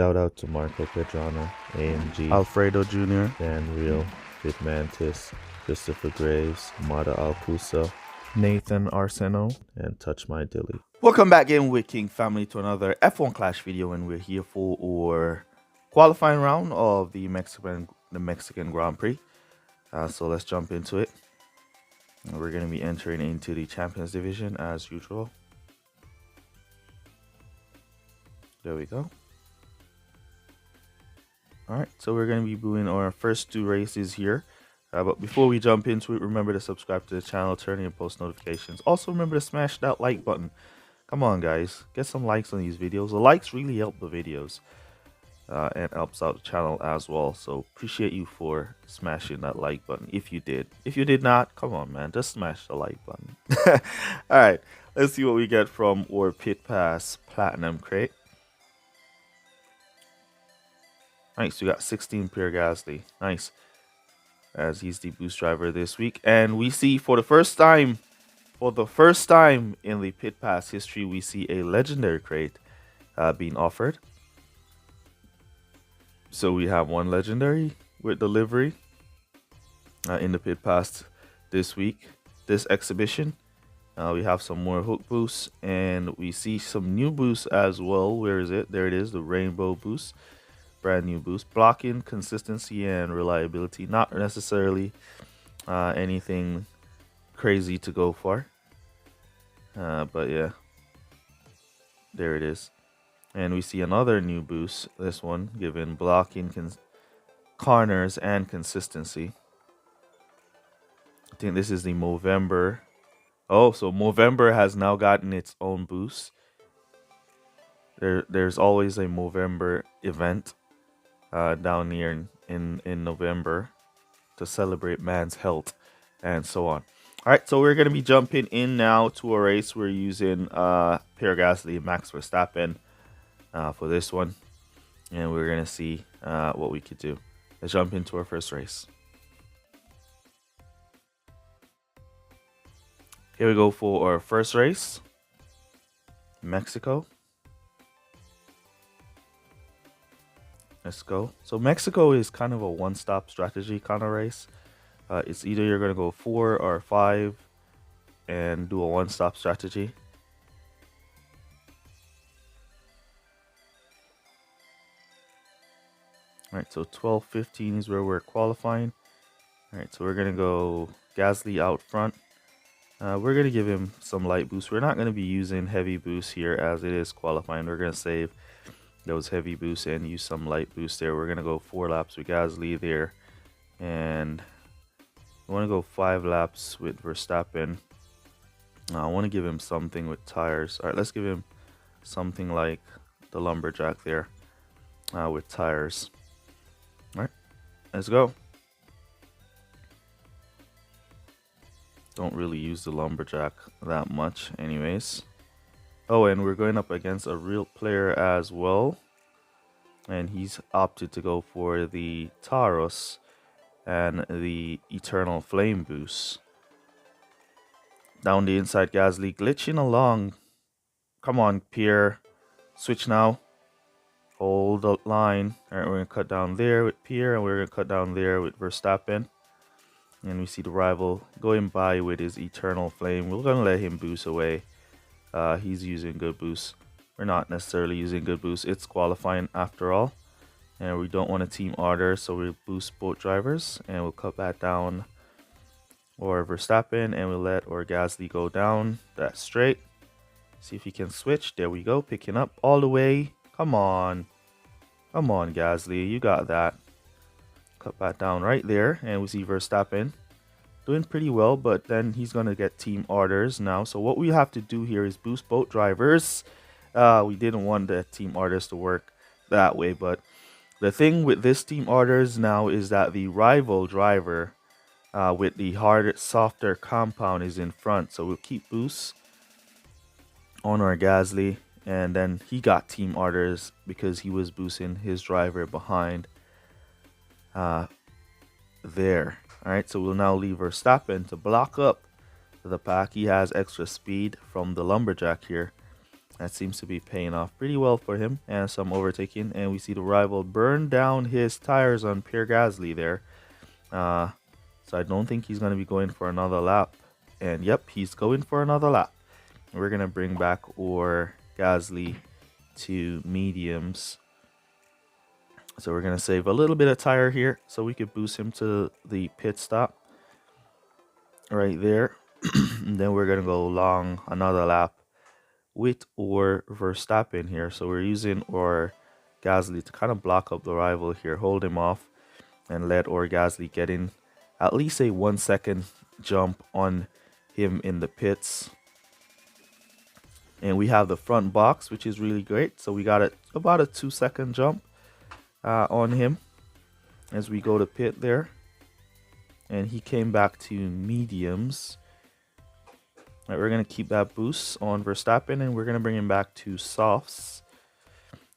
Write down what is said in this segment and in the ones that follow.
Shout out to Marco Pedrana, AMG, Alfredo Jr., Dan Real, Bit Mantis, Christopher Graves, Mada Alpusa, Nathan Arseno, and Touch My Dilly. Welcome back, Game with King family, to another F1 Clash video, and we're here for our qualifying round of the Mexican Grand Prix. So let's jump into it. We're going to be entering into the Champions Division as usual. There we go. Alright, so we're going to be doing our first two races here. But before we jump into it, remember to subscribe to the channel, turn on your post notifications. Also remember to smash that like button. Come on guys, get some likes on these videos. The likes really help the videos and helps out the channel as well. So appreciate you for smashing that like button if you did. If you did not, come on man, just smash the like button. Alright, let's see what we get from our Pit Pass Platinum crate. Nice, we got 16 Pierre Gasly. Nice. As he's the boost driver this week. And we see for the first time in the Pit Pass history, we see a legendary crate being offered. So we have one legendary with delivery in the Pit Pass this week, this exhibition. We have some more hook boosts, and we see some new boosts as well. Where is it? There it is, the rainbow boost. Brand new boost. Blocking, consistency, and reliability. Not necessarily anything crazy to go for. But yeah. There it is. And we see another new boost. This one given blocking, corners, and consistency. I think this is the Movember. Oh, so Movember has now gotten its own boost. There's always a Movember event down here in November to celebrate man's health and so on. All right, so we're going to be jumping in now to a race. We're using Pierre Gasly, Max Verstappen for this one, and we're going to see what we could do. Let's jump into our first race. Here we go for our first race, Mexico. Let's go. So Mexico is kind of a one-stop strategy kind of race. It's either you're going to go 4 or 5 and do a one-stop strategy. All right, so 12-15 is where we're qualifying. All right, so we're going to go Gasly out front. We're going to give him some light boost. We're not going to be using heavy boost here as it is qualifying. We're going to save those heavy boosts and use some light boost there. We're gonna go 4 laps with Gasly there, and I want to go 5 laps with Verstappen. I want to give him something with tires. All right, let's give him something like the lumberjack there with tires. All right, let's go. Don't really use the lumberjack that much anyways. Oh, and we're going up against a real player as well. And he's opted to go for the Taurus and the Eternal Flame boost. Down the inside, Gasly glitching along. Come on, Pierre. Switch now. Hold the line. All right, we're going to cut down there with Pierre, and we're going to cut down there with Verstappen. And we see the rival going by with his Eternal Flame. We're going to let him boost away. He's using good boosts. We're not necessarily using good boosts. It's qualifying after all, and we don't want a team order, so we'll boost both drivers, and we'll cut back down or Verstappen, and we'll let our Gasly go down that straight. See if he can switch. There we go, picking up all the way. Come on, Gasly, you got that. Cut back down right there, and we see Verstappen doing pretty well, but then he's going to get team orders now. So what we have to do here is boost both drivers. We didn't want the team orders to work that way, but the thing with this team orders now is that the rival driver with the harder, softer compound is in front. So we'll keep boosts on our Gasly, and then he got team orders because he was boosting his driver behind there. All right, so we'll now leave Verstappen to block up the pack. He has extra speed from the lumberjack here, That seems to be paying off pretty well for him, and some overtaking. And we see the rival burn down his tires on Pierre Gasly there. So I don't think he's going to be going for another lap. And yep, he's going for another lap. We're going to bring back our Gasly to mediums. So we're going to save a little bit of tire here so we could boost him to the pit stop right there. And then we're going to go long another lap with our Verstappen here. So we're using our Gasly to kind of block up the rival here, hold him off, and let our Gasly get in at least a 1 second jump on him in the pits. And we have the front box, which is really great. So we got about a 2 second jump on him as we go to pit there. And he came back to mediums. All right, we're going to keep that boost on Verstappen, and we're going to bring him back to softs.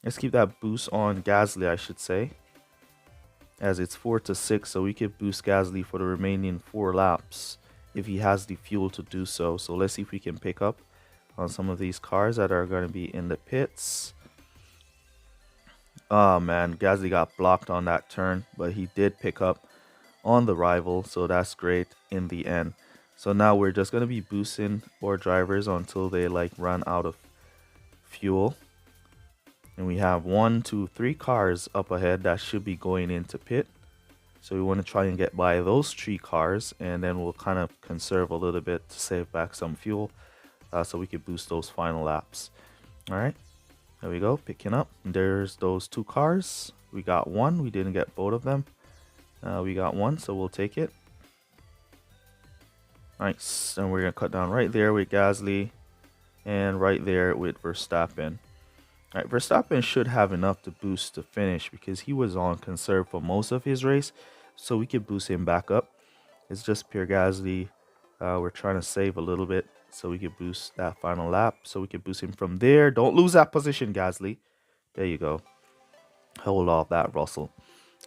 Let's keep that boost on Gasly, I should say, as it's 4 to 6, so we could boost Gasly for the remaining 4 laps if he has the fuel to do so. So let's see if we can pick up on some of these cars that are going to be in the pits. Oh man, Gasly got blocked on that turn, but he did pick up on the rival, so that's great in the end. So now we're just going to be boosting our drivers until they like run out of fuel. And we have 1, 2, 3 cars up ahead that should be going into pit. So we want to try and get by those 3 cars, and then we'll kind of conserve a little bit to save back some fuel so we can boost those final laps. All right, there we go, picking up. There's those 2 cars. We got 1. We didn't get both of them. We got 1, so we'll take it. Nice, and we're going to cut down right there with Gasly and right there with Verstappen. All right, Verstappen should have enough to boost to finish because he was on conserve for most of his race, so we could boost him back up. It's just Pierre Gasly. We're trying to save a little bit so we could boost that final lap, so we could boost him from there. Don't lose that position, Gasly. There you go. Hold off that Russell.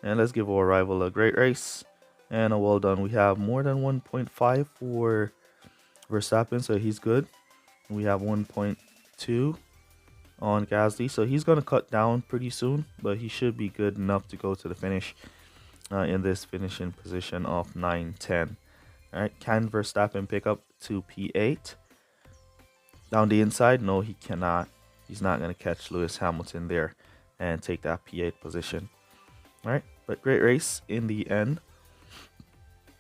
And let's give our rival a great race and a well done. We have more than 1.5 for Verstappen, so he's good. We have 1.2 on Gasly, so he's going to cut down pretty soon, but he should be good enough to go to the finish in this finishing position of 9-10. All right, can Verstappen pick up to P8 down the inside? No, he cannot. He's not going to catch Lewis Hamilton there and take that P8 position. All right, but great race in the end.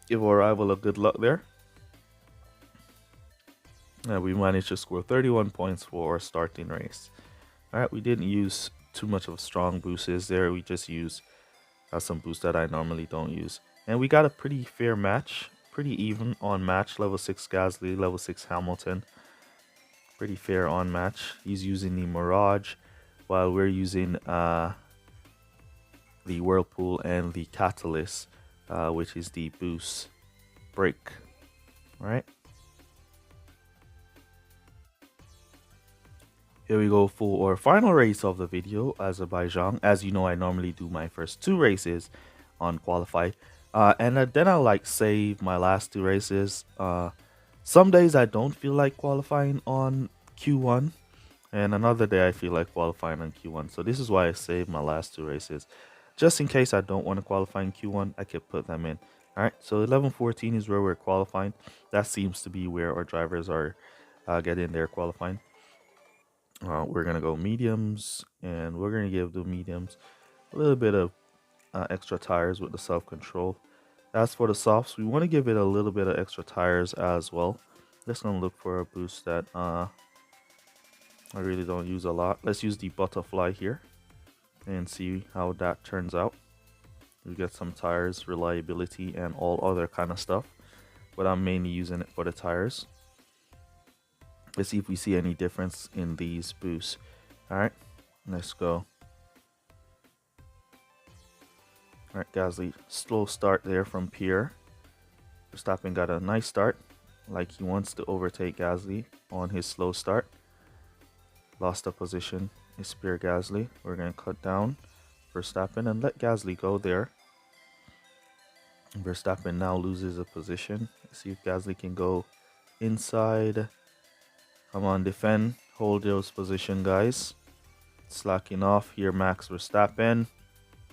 Give our rival a good luck there. We managed to score 31 points for our starting race. All right, we didn't use too much of strong boosts there. We just used some boosts that I normally don't use. And we got a pretty fair match, pretty even on match. Level 6 Gasly, level 6 Hamilton. Pretty fair on match. He's using the Mirage while we're using the Whirlpool and the Catalyst, which is the boost brake. All right. Here we go for our final race of the video, Azerbaijan. As you know, I normally do my first 2 races on qualified, and then I'll like save my last 2 races. Some days I don't feel like qualifying on Q1, and another day I feel like qualifying on Q1. So this is why I saved my last 2 races, just in case I don't want to qualify in Q1. I could put them in. All right, so 11-14 is where we're qualifying. That seems to be where our drivers are getting their qualifying. We're going to go mediums, and we're going to give the mediums a little bit of extra tires with the self-control. As for the softs, we want to give it a little bit of extra tires as well. Just going to look for a boost that I really don't use a lot. Let's use the butterfly here and see how that turns out. We get some tires, reliability, and all other kind of stuff, but I'm mainly using it for the tires. Let's see if we see any difference in these boosts. All right, let's go. All right, Gasly, slow start there from Pierre. Verstappen got a nice start, like he wants to overtake Gasly on his slow start. Lost a position is Pierre Gasly. We're going to cut down Verstappen and let Gasly go there. Verstappen now loses a position. Let's see if Gasly can go inside. Come on, defend. Hold those position, guys. Slacking off here, Max Verstappen.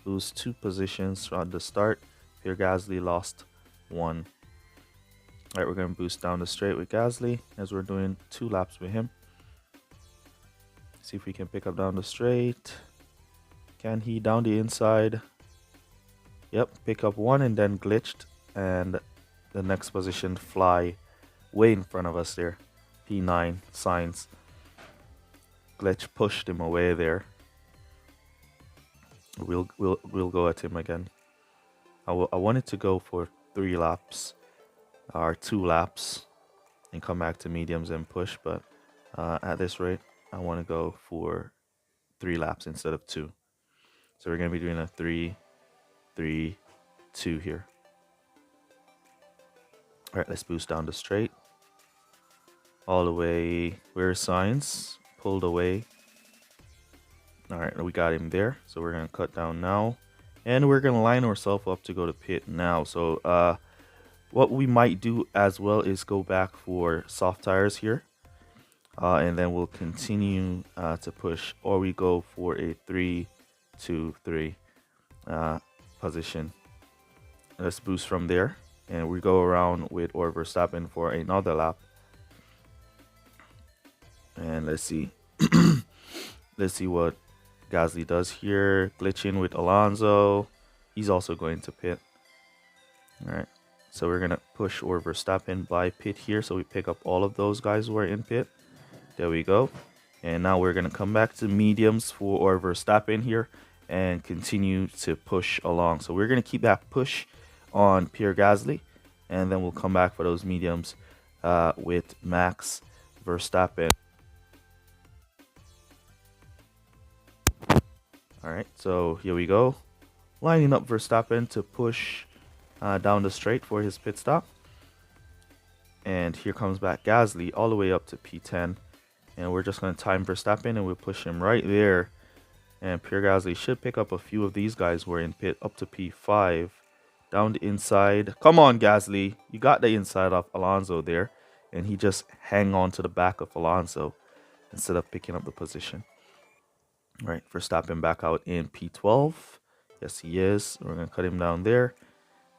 Lose 2 positions at the start. Pierre Gasly lost 1. Alright, we're going to boost down the straight with Gasly as we're doing 2 laps with him. See if we can pick up down the straight. Can he down the inside? Yep, pick up 1 and then glitched. And the next position fly way in front of us there. P9, Sainz. Glitch pushed him away there. We'll go at him again. I wanted to go for 3 laps or 2 laps and come back to mediums and push, but at this rate I want to go for 3 laps instead of 2. So we're going to be doing a 3-3-2 here. Alright, let's boost down the straight all the way. Where's Sainz? Pulled away. Alright, we got him there. So we're going to cut down now. And we're going to line ourselves up to go to pit now. So what we might do as well is go back for soft tires here. And then we'll continue to push. Or we go for a 3-2-3 position. Let's boost from there. And we go around with Verstappen for another lap. And let's see. Let's see what Gasly does here. Glitching with Alonso. He's also going to pit. Alright. So we're going to push Verstappen by pit here. So we pick up all of those guys who are in pit. There we go. And now we're going to come back to mediums for Verstappen here. And continue to push along. So we're going to keep that push on Pierre Gasly. And then we'll come back for those mediums with Max Verstappen. Alright, so here we go. Lining up Verstappen to push down the straight for his pit stop. And here comes back Gasly all the way up to P10. And we're just going to time Verstappen and we'll push him right there. And Pierre Gasly should pick up a few of these guys who are in pit up to P5. Down the inside. Come on, Gasly. You got the inside off Alonso there. And he just hang on to the back of Alonso instead of picking up the position. All right, Verstappen back out in P12. Yes, he is. We're going to cut him down there.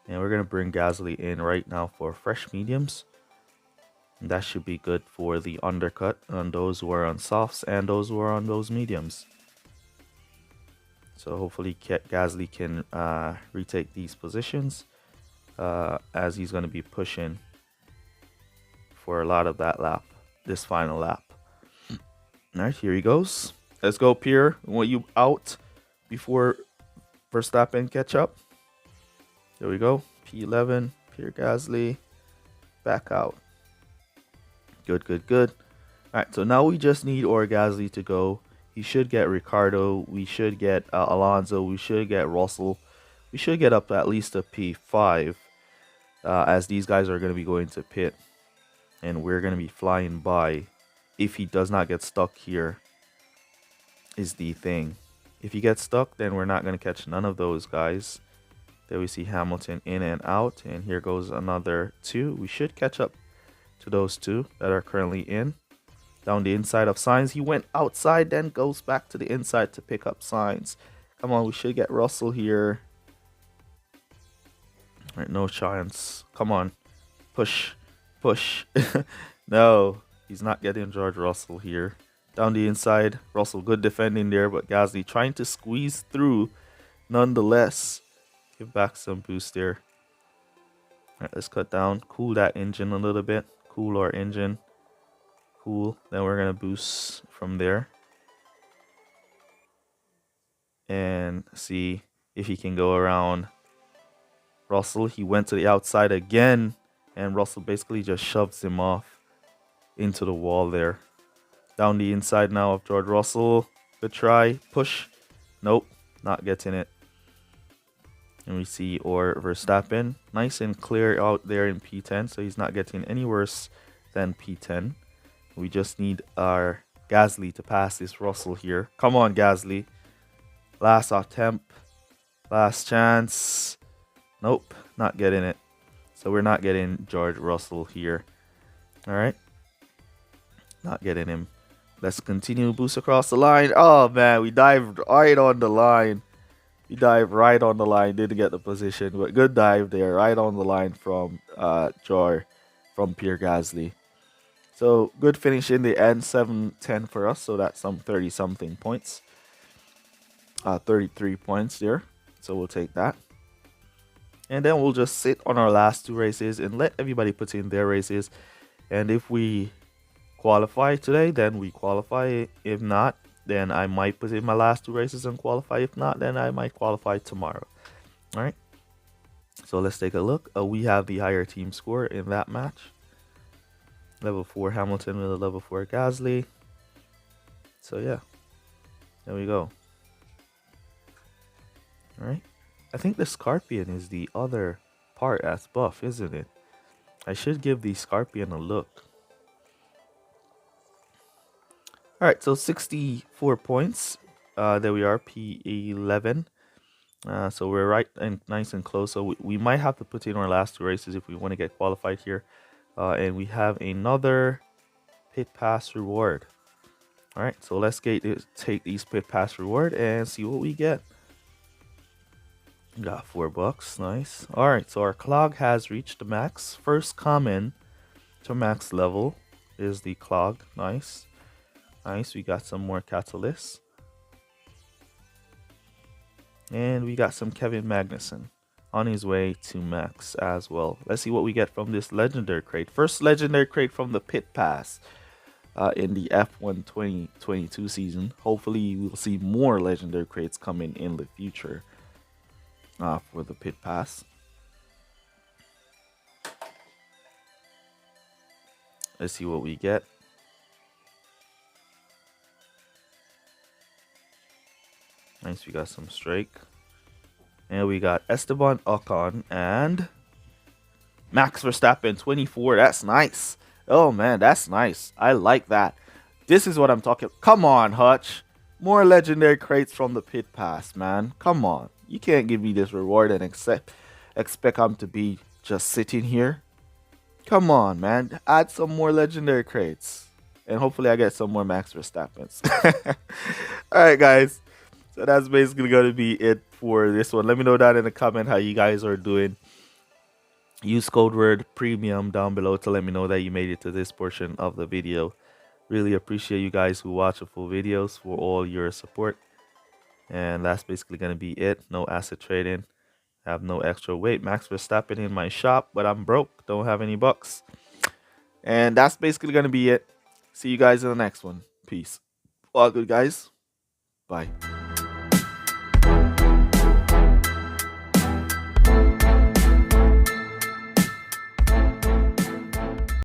And we're going to bring Gasly in right now for fresh mediums. And that should be good for the undercut on those who are on softs and those who are on those mediums. So hopefully Gasly can retake these positions as he's going to be pushing for a lot of that lap, this final lap. All right, here he goes. Let's go, Pierre. I want you out before Verstappen catch up. There we go. P11, Pierre Gasly, back out. Good, good, good. All right, so now we just need Gasly to go. He should get Ricardo. We should get Alonso. We should get Russell. We should get up to at least a P5 as these guys are going to be going to pit. And we're going to be flying by. If he does not get stuck here is the thing. If he gets stuck, then we're not going to catch none of those guys. There we see Hamilton in and out. And here goes another 2. We should catch up to those 2 that are currently in. Down the inside of Sainz. He went outside, then goes back to the inside to pick up Sainz. Come on, we should get Russell here. All right, no chance. Come on. Push. Push. No, he's not getting George Russell here. Down the inside. Russell, good defending there, but Gasly trying to squeeze through nonetheless. Give back some boost there. All right, let's cut down. Cool that engine a little bit. Cool our engine. Cool. Then we're going to boost from there. And see if he can go around Russell. He went to the outside again. And Russell basically just shoves him off into the wall there. Down the inside now of George Russell. Good try. Push. Nope. Not getting it. And we see Verstappen. Nice and clear out there in P10. So he's not getting any worse than P10. We just need our Gasly to pass this Russell here. Come on, Gasly. Last attempt. Last chance. Nope, not getting it. So we're not getting George Russell here. All right. Not getting him. Let's continue boost across the line. Oh man, we dived right on the line. We dived right on the line. Didn't get the position, but good dive there, right on the line from Joy, from Pierre Gasly. So good finish in the end, 7-10 for us. So that's some 30 something points, 33 points there. So we'll take that. And then we'll just sit on our last 2 races and let everybody put in their races. And if we qualify today, then we qualify. If not, then I might put in my last 2 races and qualify. If not, then I might qualify tomorrow. All right. So let's take a look. We have the higher team score in that match. Level 4 Hamilton with a level 4 Gasly. So yeah, there we go. All right. I think the Scorpion is the other part as buff, isn't it? I should give the Scorpion a look. All right, so 64 points. There we are, P11. So we're right and nice and close. So we might have to put in our last 2 races if we want to get qualified here. And we have another pit pass reward. All right, so let's take these pit pass reward and see what we get. Got $4, nice. All right, so our clog has reached the max. First common to max level is the clog, nice. Nice, we got some more catalysts. And we got some Kevin Magnussen on his way to max as well. Let's see what we get from this legendary crate. First legendary crate from the pit pass in the F1 2022 season. Hopefully we'll see more legendary crates coming in the future for the pit pass. Let's see what we get. Nice, we got some Strike. And we got Esteban Ocon and Max Verstappen 24. That's nice. Oh man, that's nice. I like that. This is what I'm talking about. Come on, Hutch. More legendary crates from the pit pass, man. Come on. You can't give me this reward and expect I'm to be just sitting here. Come on, man. Add some more legendary crates. And hopefully I get some more Max Verstappens. Alright, guys. So that's basically going to be it for this one. Let me know down in the comment how you guys are doing. Use code word premium down below to let me know that you made it to this portion of the video. Really appreciate you guys who watch the full videos for all your support. And that's basically going to be it. No asset trading. Have no extra weight. Max Verstappen in my shop, but I'm broke. Don't have any bucks. And that's basically going to be it. See you guys in the next one. Peace. All good, guys. Bye.